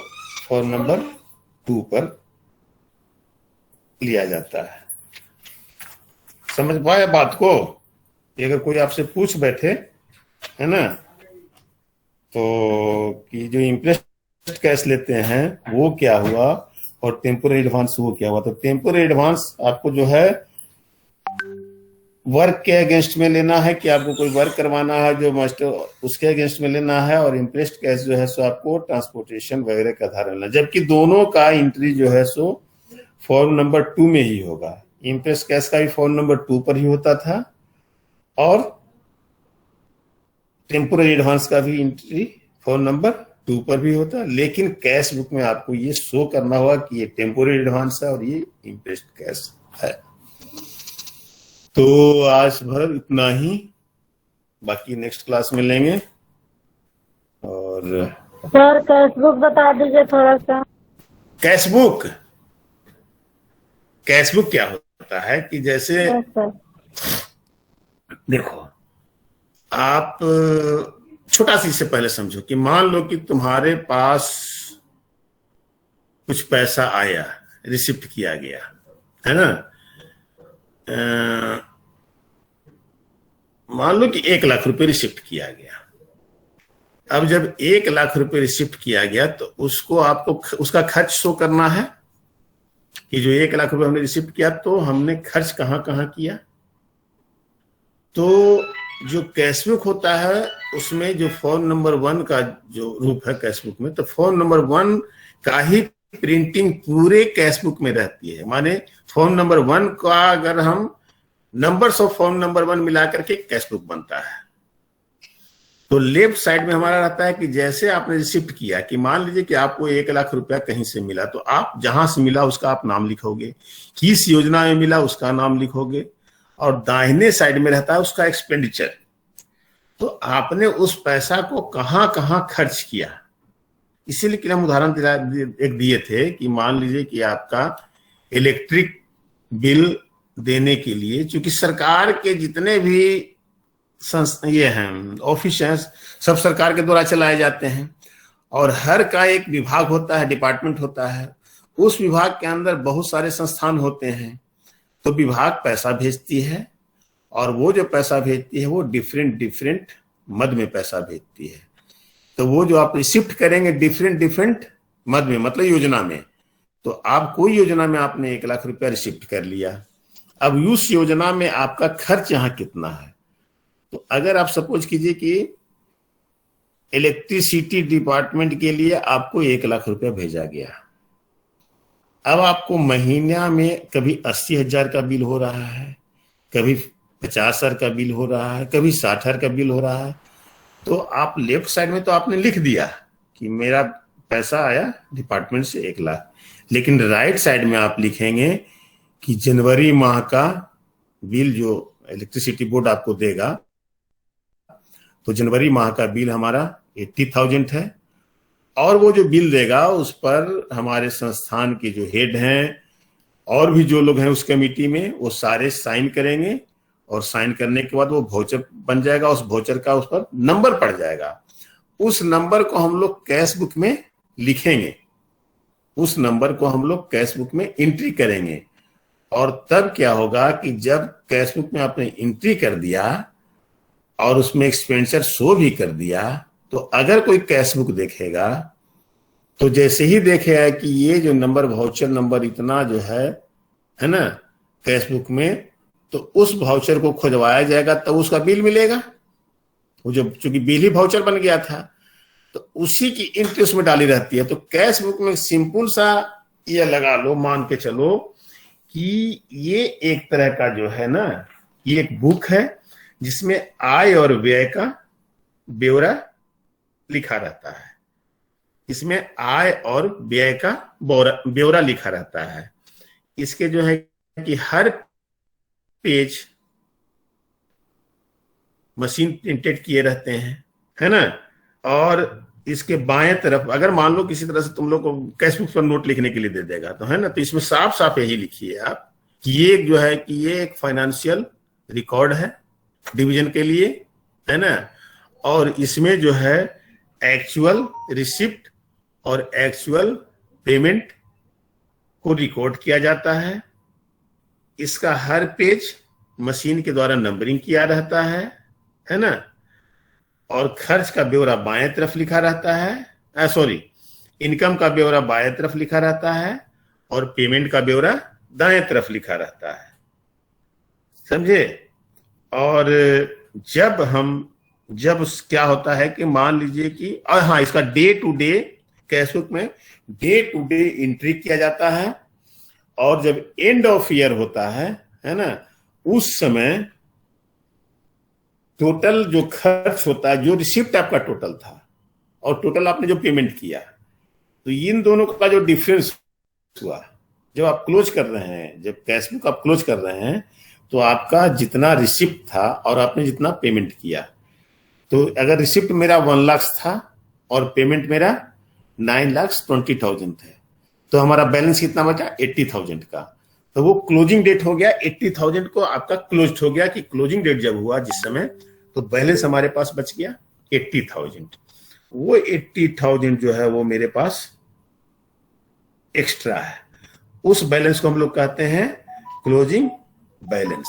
फॉर्म नंबर 2 पर लिया जाता है। समझ पाए बात को? अगर कोई आपसे पूछ बैठे, है ना, तो कि जो इम्प्रेस्ड कैश लेते हैं वो क्या हुआ और टेम्पोररी एडवांस वो क्या हुआ, तो टेम्पोररी एडवांस आपको जो है वर्क के अगेंस्ट में लेना है कि आपको कोई वर्क करवाना है जो मास्टर, उसके अगेंस्ट में लेना है, और इंप्रेस्ड कैश जो है सो आपको ट्रांसपोर्टेशन वगैरह का आधार लेना, जबकि दोनों का एंट्री जो है सो फॉर्म नंबर 2 में ही होगा। इंप्रेस्ड कैश का भी फॉर्म नंबर 2 पर ही होता था, और टेम्पोररी एडवांस का भी एंट्री फॉर्म नंबर 2 पर भी होता है, लेकिन कैश बुक में आपको ये शो करना होगा कि ये टेम्पोररी एडवांस है और ये इंप्रेस्ड कैश है। तो आज भर इतना ही, बाकी नेक्स्ट क्लास में लेंगे। और सर कैशबुक बता दीजिए थोड़ा सा। कैशबुक, कैशबुक क्या होता है कि जैसे देखो, आप छोटा सी से पहले समझो कि मान लो कि तुम्हारे पास कुछ पैसा आया, रिसिप्ट किया गया है ना, मान लो कि 1 लाख रुपए रिसिप्ट किया गया। अब जब 1 लाख रुपए रिसिप्ट किया गया तो उसको आपको उसका खर्च शो करना है कि जो 1 लाख रुपए हमने रिसिप्ट किया तो हमने खर्च कहाँ कहाँ किया। तो जो कैशबुक होता है उसमें जो फॉर्म नंबर 1 का जो रूप है कैशबुक में, तो फॉर्म नंबर 1 का ही प्रिंटिंग पूरे कैशबुक में रहती है। माने फॉर्म नंबर 1 का अगर हम नंबर्स ऑफ फॉर्म नंबर 1 मिला करके कैशबुक बनता है। तो लेफ्ट साइड में हमारा रहता है कि जैसे आपने रिसिप्ट किया, कि मान लीजिए कि आपको 1 लाख रुपया कहीं से मिला, तो आप जहां से मिला उसका आप नाम लिखोगे, किस योजना में मिला उसका नाम लिखोगे, और दाहिने साइड में रहता है उसका एक्सपेंडिचर। तो आपने उस पैसा को कहां कहां खर्च किया, इसीलिए कि हम उदाहरण एक दिए थे कि मान लीजिए कि आपका इलेक्ट्रिक बिल देने के लिए, चूंकि सरकार के जितने भी ये हैं ऑफिस हैं सब सरकार के द्वारा चलाए जाते हैं, और हर का एक विभाग होता है, डिपार्टमेंट होता है, उस विभाग के अंदर बहुत सारे संस्थान होते हैं। तो विभाग पैसा भेजती है, और वो जो पैसा भेजती है वो डिफरेंट मद में पैसा भेजती है। तो वो जो आप रिसिप्ट करेंगे डिफरेंट मद में, मतलब योजना में। तो आप कोई योजना में आपने 1 लाख रुपया रिसिप्ट कर लिया, अब उस योजना में आपका खर्च यहाँ कितना है। तो अगर आप सपोज कीजिए कि इलेक्ट्रिसिटी डिपार्टमेंट के लिए आपको 1 लाख रुपया भेजा गया, अब आपको महीना में कभी 80,000 का बिल हो रहा है, कभी 50,000 का बिल हो रहा है, कभी 60,000 का बिल हो रहा है। तो आप लेफ्ट साइड में तो आपने लिख दिया कि मेरा पैसा आया डिपार्टमेंट से 1 लाख, लेकिन राइट साइड में आप लिखेंगे कि जनवरी माह का बिल जो इलेक्ट्रिसिटी बोर्ड आपको देगा, तो जनवरी माह का बिल हमारा 80,000 है, और वो जो बिल देगा उस पर हमारे संस्थान के जो हेड हैं और भी जो लोग हैं उस कमेटी में, वो सारे साइन करेंगे, और साइन करने के बाद वो वाउचर बन जाएगा, उस वाउचर का उस पर नंबर पड़ जाएगा। उस नंबर को हम लोग कैश बुक में लिखेंगे, उस नंबर को हम लोग कैश बुक में एंट्री करेंगे। और तब क्या होगा कि जब कैश बुक में आपने एंट्री कर दिया और उसमें एक्सपेंडिचर शो भी कर दिया, तो अगर कोई कैश बुक देखेगा तो जैसे ही देखेगा कि ये जो नंबर वाउचर नंबर इतना जो है ना कैश बुक में, तो उस वाउचर को खुजवाया जाएगा, तब तो उसका बिल मिलेगा। वो जो चूंकि बिल ही वाउचर बन गया था, तो उसी की एंट्री उसमें डाली रहती है। तो कैश बुक में सिंपल सा ये लगा लो, मान के चलो कि ये एक तरह का जो है ना, ये एक बुक है जिसमें आय और व्यय का ब्यौरा लिखा रहता है। इसमें आय और व्यय का ब्यौरा लिखा रहता है। इसके जो है कि हर पेज मशीन प्रिंटेड किए रहते हैं, है ना। और इसके बाएं तरफ अगर मान लो किसी तरह से तुम लोग को कैश बुक पर नोट लिखने के लिए दे देगा, तो है ना, तो इसमें साफ साफ यही लिखिए आप कि ये जो है कि ये एक फाइनेंशियल रिकॉर्ड है डिवीजन के लिए, है ना। और इसमें जो है एक्चुअल रिसिप्ट और एक्चुअल पेमेंट को रिकॉर्ड किया जाता है। इसका हर पेज मशीन के द्वारा नंबरिंग किया रहता है ना। और खर्च का ब्यौरा बाएं तरफ लिखा रहता है, सॉरी, इनकम का ब्यौरा बाएं तरफ लिखा रहता है, और पेमेंट का ब्यौरा दाएं तरफ लिखा रहता है, समझे। और जब क्या होता है कि मान लीजिए कि हाँ, इसका डे टू डे कैशबुक में डे टू डे एंट्री किया जाता है, और जब एंड ऑफ ईयर होता है ना, उस समय टोटल जो खर्च होता है, जो रिसिप्ट आपका टोटल था और टोटल आपने जो पेमेंट किया, तो इन दोनों का जो डिफरेंस हुआ जब आप क्लोज कर रहे हैं, जब कैशबुक आप क्लोज कर रहे हैं, तो आपका जितना रिसिप्ट था और आपने जितना पेमेंट किया, तो अगर रिसिप्ट मेरा 1 लाख था और पेमेंट मेरा 9,20,000 थे, तो हमारा बैलेंस कितना बचा 80,000 का। तो वो क्लोजिंग डेट हो गया 80,000 को आपका क्लोज हो गया, कि क्लोजिंग डेट जब हुआ जिस समय, तो बैलेंस हमारे पास बच गया 80,000। वो 80,000 जो है वो मेरे पास एक्स्ट्रा है, उस बैलेंस को हम लोग कहते हैं क्लोजिंग बैलेंस।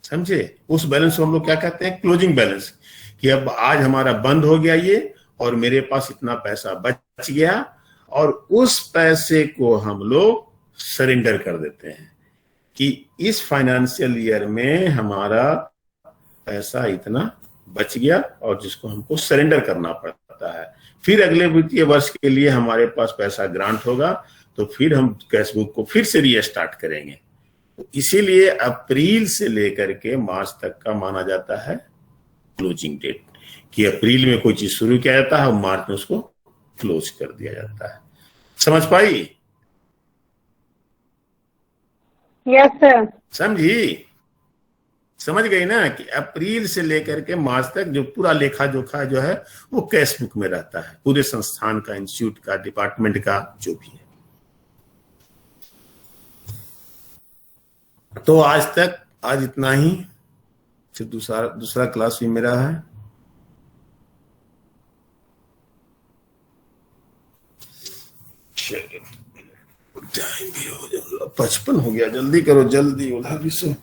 समझे? उस बैलेंस को हम लोग क्या कहते हैं? Closing balance. कि अब आज हमारा बंद हो गया ये, और मेरे पास इतना पैसा बच गया, और उस पैसे को हम लोग सरेंडर कर देते हैं कि इस फाइनेंशियल ईयर में हमारा पैसा इतना बच गया, और जिसको हमको सरेंडर करना पड़ता है। फिर अगले वित्तीय वर्ष के लिए हमारे पास पैसा ग्रांट होगा, तो फिर हम कैशबुक को फिर से रीस्टार्ट करेंगे। तो इसीलिए अप्रैल से लेकर के मार्च तक का माना जाता है क्लोजिंग डेट, कि अप्रैल में कोई चीज शुरू किया जाता है और मार्च में उसको क्लोज कर दिया जाता है। समझ पाई? Yes sir. समझी? समझ गई ना कि अप्रैल से लेकर के मार्च तक जो पूरा लेखा जोखा जो है वो कैशबुक में रहता है, पूरे संस्थान का, इंस्टीट्यूट का, डिपार्टमेंट का, जो भी है। तो आज इतना ही। फिर दूसरा क्लास भी मेरा है। टाइम भी हो 55 हो गया, जल्दी करो, जल्दी, उधर भी सो।